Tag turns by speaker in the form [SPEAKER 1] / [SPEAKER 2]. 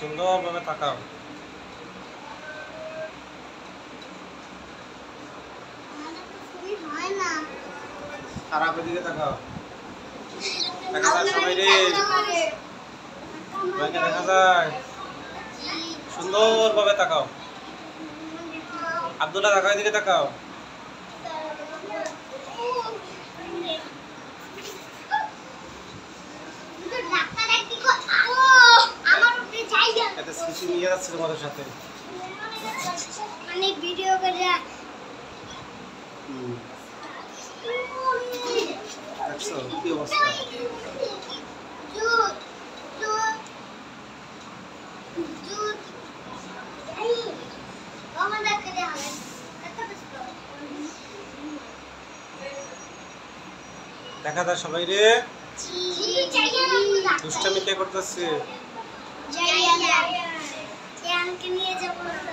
[SPEAKER 1] সুন্দরভাবে তাকাও। খারাপ দিকে তাকাও। দেখা যায় সবাই রে, সবাইকে দেখা যায়। সুন্দরভাবে তাকাও। আব্দুল্লাহ তাকাও, এদিকে তাকাও। এতে স্মৃতি নিয়ে যাচ্ছে তোমাদের সাথে।
[SPEAKER 2] মানে ভিডিও করে
[SPEAKER 1] দেখছো কি অবস্থা? দেখা যায় সবাই রে, দুষ্টামি কে করতেছে?